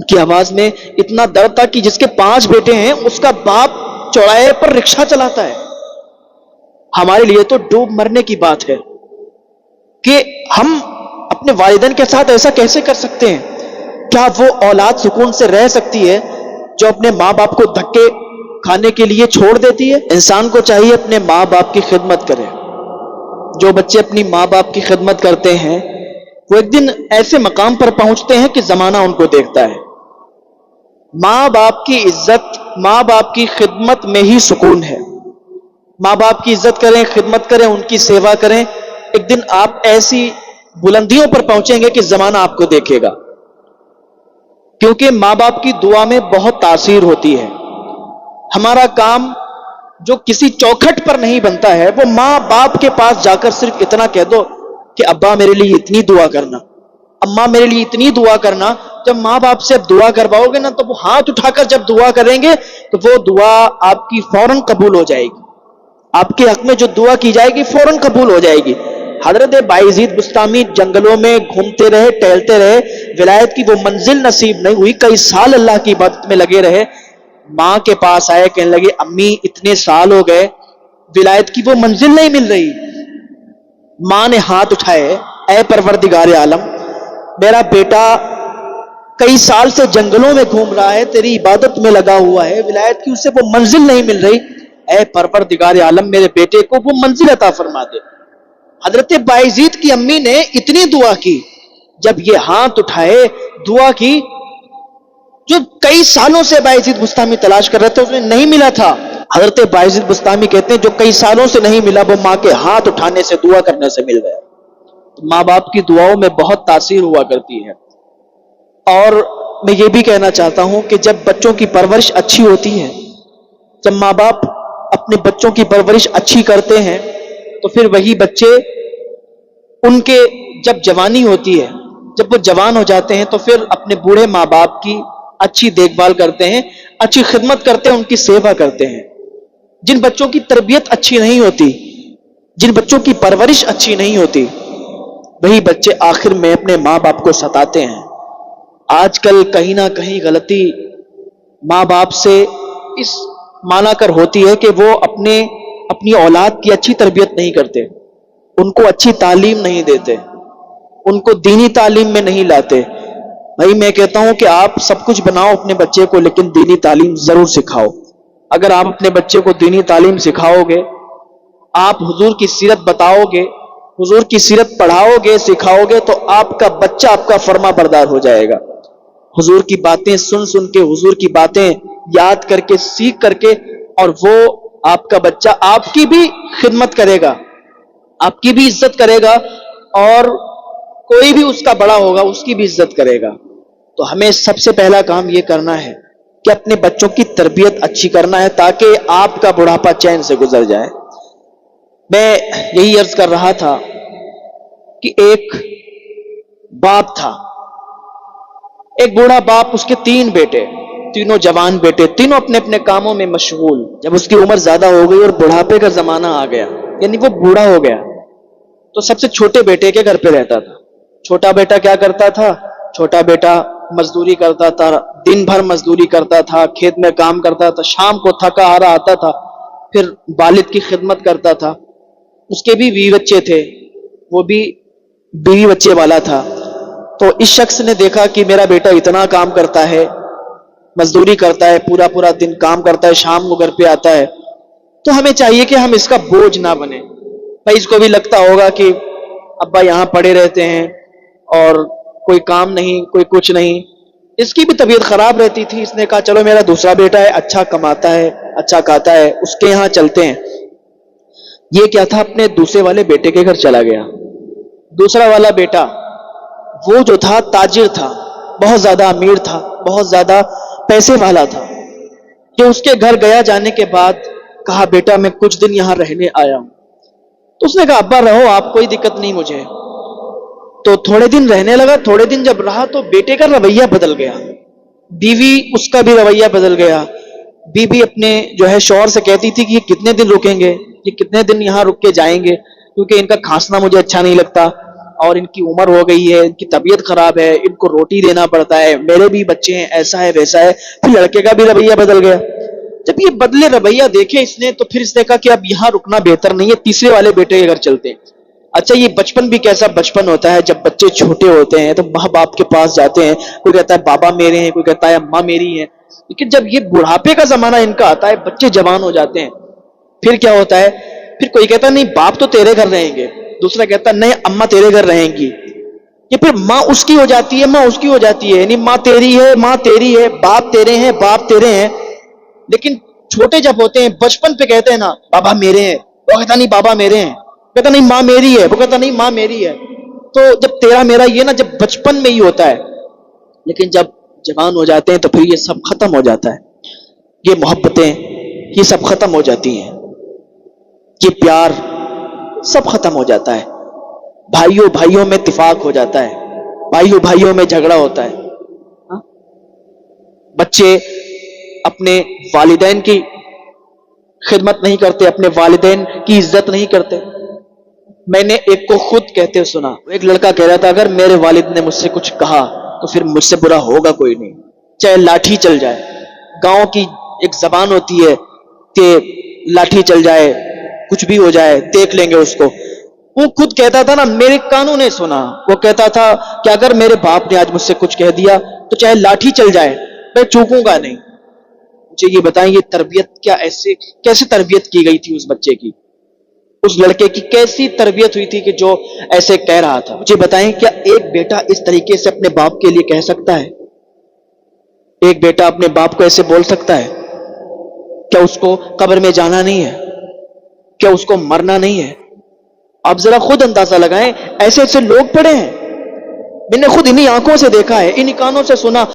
ان کی آواز میں اتنا درد تھا کہ جس کے 5 بیٹے ہیں اس کا باپ چوراہے پر رکشہ چلاتا ہے. ہمارے لیے تو ڈوب مرنے کی بات ہے کہ ہم اپنے والدین کے ساتھ ایسا کیسے کر سکتے ہیں. کیا وہ اولاد سکون سے رہ سکتی ہے جو اپنے ماں باپ کو دھکے کھانے کے لیے چھوڑ دیتی ہے؟ انسان کو چاہیے اپنے ماں باپ کی خدمت کرے. جو بچے اپنی ماں باپ کی خدمت کرتے ہیں وہ ایک دن ایسے مقام پر پہنچتے ہیں کہ زمانہ ان کو دیکھتا ہے. ماں باپ کی عزت، ماں باپ کی خدمت میں ہی سکون ہے. ماں باپ کی عزت کریں، خدمت کریں، ان کی سیوا کریں. ایک دن آپ ایسی بلندیوں پر پہنچیں گے کہ زمانہ آپ کو دیکھے گا. کیونکہ ماں باپ کی دعا میں بہت تاثیر ہوتی ہے. ہمارا کام جو کسی چوکھٹ پر نہیں بنتا ہے وہ ماں باپ کے پاس جا کر صرف اتنا کہہ دو کہ ابا میرے لیے اتنی دعا کرنا، اماں میرے لیے اتنی دعا کرنا. جب ماں باپ سے دعا کرواؤ گے نا تو وہ ہاتھ اٹھا کر جب دعا کریں گے تو وہ دعا آپ کی فوراً قبول ہو جائے گی. آپ کے حق میں جو دعا کی جائے گی فوراً قبول ہو جائے گی. حضرت بایزید بستامی جنگلوں میں گھومتے رہے، ٹہلتے رہے، ولایت کی وہ منزل نصیب نہیں ہوئی. کئی سال اللہ کی عبادت میں لگے رہے. ماں کے پاس آئے، کہنے لگے امی اتنے سال ہو گئے ولایت کی وہ منزل نہیں مل رہی. ماں نے ہاتھ اٹھائے، اے پروردگار عالم، میرا بیٹا کئی سال سے جنگلوں میں گھوم رہا ہے، تیری عبادت میں لگا ہوا ہے، ولایت کی اسے وہ منزل نہیں مل رہی. اے پروردگار عالم میرے بیٹے کو وہ منزل عطا فرما دے. حضرت بایزید کی امی نے اتنی دعا کی، جب یہ ہاتھ اٹھائے دعا کی، جو کئی سالوں سے بایزید بستامی تلاش کر رہے تھے اس میں نہیں ملا تھا. حضرت بایزید بستامی کہتے ہیں جو کئی سالوں سے نہیں ملا وہ ماں کے ہاتھ اٹھانے سے، دعا کرنے سے مل گیا. ماں باپ کی دعاؤں میں بہت تاثیر ہوا کرتی ہے. اور میں یہ بھی کہنا چاہتا ہوں کہ جب بچوں کی پرورش اچھی ہوتی ہے، جب ماں باپ اپنے بچوں کی پرورش اچھی کرتے ہیں تو پھر وہی بچے ان کے جب جوانی ہوتی ہے، جب وہ جوان ہو جاتے ہیں تو پھر اپنے بوڑھے ماں باپ کی اچھی دیکھ بھال کرتے ہیں، اچھی خدمت کرتے ہیں، ان کی سیوا کرتے ہیں. جن بچوں کی تربیت اچھی نہیں ہوتی، جن بچوں کی پرورش اچھی نہیں ہوتی، وہی بچے آخر میں اپنے ماں باپ کو ستاتے ہیں. آج کل کہیں نہ کہیں غلطی ماں باپ سے اس مانا کر ہوتی ہے کہ وہ اپنی اولاد کی اچھی تربیت نہیں کرتے، ان کو اچھی تعلیم نہیں دیتے، ان کو دینی تعلیم میں نہیں لاتے. بھائی میں کہتا ہوں کہ آپ سب کچھ بناؤ اپنے بچے کو لیکن دینی تعلیم ضرور سکھاؤ. اگر آپ اپنے بچے کو دینی تعلیم سکھاؤ گے، آپ حضور کی سیرت بتاؤ گے، حضور کی سیرت پڑھاؤ گے، سکھاؤ گے تو آپ کا بچہ آپ کا فرما بردار ہو جائے گا. حضور کی باتیں سن سن کے، حضور کی باتیں یاد کر کے، سیکھ کر کے، اور وہ آپ کا بچہ آپ کی بھی خدمت کرے گا، آپ کی بھی عزت کرے گا، اور کوئی بھی اس کا بڑا ہوگا اس کی بھی عزت کرے گا. تو ہمیں سب سے پہلا کام یہ کرنا ہے کہ اپنے بچوں کی تربیت اچھی کرنا ہے تاکہ آپ کا بڑھاپا چین سے گزر جائے. میں یہی عرض کر رہا تھا کہ ایک باپ تھا، ایک بوڑھا باپ، اس کے 3 بیٹے، تینوں جوان بیٹے، تینوں اپنے اپنے کاموں میں مشغول. جب اس کی عمر زیادہ ہو گئی اور بڑھاپے کا زمانہ آ گیا، یعنی وہ بوڑھا ہو گیا، تو سب سے چھوٹے بیٹے کے گھر پہ رہتا تھا. چھوٹا بیٹا کیا کرتا تھا؟ چھوٹا بیٹا مزدوری کرتا تھا، دن بھر مزدوری کرتا تھا، کھیت میں کام کرتا تھا، شام کو تھکا ہارا آتا تھا، پھر والد کی خدمت کرتا تھا. اس کے بھی بیوی بچے تھے، وہ بھی بیوی بچے والا تھا. تو اس شخص نے دیکھا کہ میرا بیٹا اتنا کام کرتا ہے، مزدوری کرتا ہے، پورا پورا دن کام کرتا ہے، شام کو گھر پہ آتا ہے، تو ہمیں چاہیے کہ ہم اس کا بوجھ نہ بنے. بھائی اس کو بھی لگتا ہوگا کہ ابا یہاں پڑے رہتے ہیں اور کوئی کام نہیں، کوئی کچھ نہیں. اس کی بھی طبیعت خراب رہتی تھی. اس نے کہا چلو میرا دوسرا بیٹا ہے، اچھا کماتا ہے، اچھا کھاتا ہے، اس کے یہاں چلتے ہیں. یہ کیا تھا، اپنے دوسرے والے بیٹے کے گھر چلا گیا. دوسرا والا بیٹا وہ جو تھا تاجر تھا، بہت زیادہ امیر تھا، بہت زیادہ پیسے والا تھا. جو اس کے گھر گیا، جانے کے بعد کہا بیٹا میں کچھ دن یہاں رہنے آیا ہوں. تو اس نے کہا ابا رہو آپ، کوئی دقت نہیں مجھے. تو تھوڑے دن رہنے لگا. تھوڑے دن جب رہا تو بیٹے کا رویہ بدل گیا، بیوی اس کا بھی رویہ بدل گیا. بیوی اپنے جو ہے شوہر سے کہتی تھی کہ یہ کتنے دن رکیں گے، یہ کتنے دن یہاں رک کے جائیں گے، کیونکہ ان کا کھانسنا مجھے اچھا نہیں لگتا. اور ان کی عمر ہو گئی ہے، ان کی طبیعت خراب ہے، ان کو روٹی دینا پڑتا ہے، میرے بھی بچے ہیں، ایسا ہے ویسا ہے. پھر لڑکے کا بھی رویہ بدل گیا. جب یہ بدلے رویہ دیکھے اس نے تو پھر اس نے کہا کہ اب یہاں رکنا بہتر نہیں ہے، تیسرے والے بیٹے کے گھر چلتے ہیں. اچھا یہ بچپن بھی کیسا بچپن ہوتا ہے، جب بچے چھوٹے ہوتے ہیں تو ماں باپ کے پاس جاتے ہیں، کوئی کہتا ہے بابا میرے ہیں، کوئی کہتا ہے اماں میری ہیں. لیکن جب یہ بڑھاپے کا زمانہ ان کا آتا ہے، بچے جوان ہو جاتے ہیں، پھر کیا ہوتا ہے؟ پھر کوئی کہتا ہے نہیں باپ تو تیرے گھر رہیں گے، دوسرا کہتا ہے نہیں اماں تیرے گھر رہیں گی. یہ پھر ماں اس کی ہو جاتی ہے، ماں اس کی ہو جاتی ہے، یعنی ماں تیری ہے، ماں تیری ہے، باپ تیرے ہیں، باپ تیرے ہیں. لیکن چھوٹے جب ہوتے ہیں بچپن پہ کہتے ہیں نا بابا میرے ہیں، وہ کہتا نہیں بابا میرے ہیں، کہتا نہیں ماں میری ہے، وہ کہتا نہیں ماں میری ہے. تو جب تیرا میرا یہ نا جب بچپن میں ہی ہوتا ہے، لیکن جب جوان ہو جاتے ہیں تو پھر یہ سب ختم ہو جاتا ہے. یہ محبتیں یہ سب ختم ہو جاتی ہیں، یہ پیار سب ختم ہو جاتا ہے. بھائیوں بھائیوں میں اتفاق ہو جاتا ہے، بھائیوں بھائیوں میں جھگڑا ہوتا ہے. ہاں؟ بچے اپنے والدین کی خدمت نہیں کرتے، اپنے والدین کی عزت نہیں کرتے. میں نے ایک کو خود کہتے سنا، ایک لڑکا کہہ رہا تھا اگر میرے والد نے مجھ سے کچھ کہا تو پھر مجھ سے برا ہوگا کوئی نہیں، چاہے لاٹھی چل جائے. گاؤں کی ایک زبان ہوتی ہے کہ لاٹھی چل جائے، کچھ بھی ہو جائے، دیکھ لیں گے اس کو. وہ خود کہتا تھا نا، میرے کانوں نے سنا، وہ کہتا تھا کہ اگر میرے باپ نے آج مجھ سے کچھ کہہ دیا تو چاہے لاٹھی چل جائے میں چوکوں گا نہیں. مجھے یہ بتائیں یہ تربیت کیا ایسے کیسے تربیت کی گئی تھی اس بچے کی، اس لڑکے کی کیسی تربیت ہوئی تھی کہ جو ایسے کہہ رہا تھا؟ مجھے بتائیں کیا ایک بیٹا اس طریقے سے اپنے باپ کے لیے کہہ سکتا ہے؟ ایک بیٹا اپنے باپ کو ایسے بول سکتا ہے؟ کیا اس کو قبر میں جانا نہیں ہے؟ کیا اس کو مرنا نہیں ہے؟ آپ ذرا خود اندازہ لگائیں، ایسے ایسے لوگ پڑے ہیں، میں نے خود انہی آنکھوں سے دیکھا ہے، انہی کانوں سے سنا.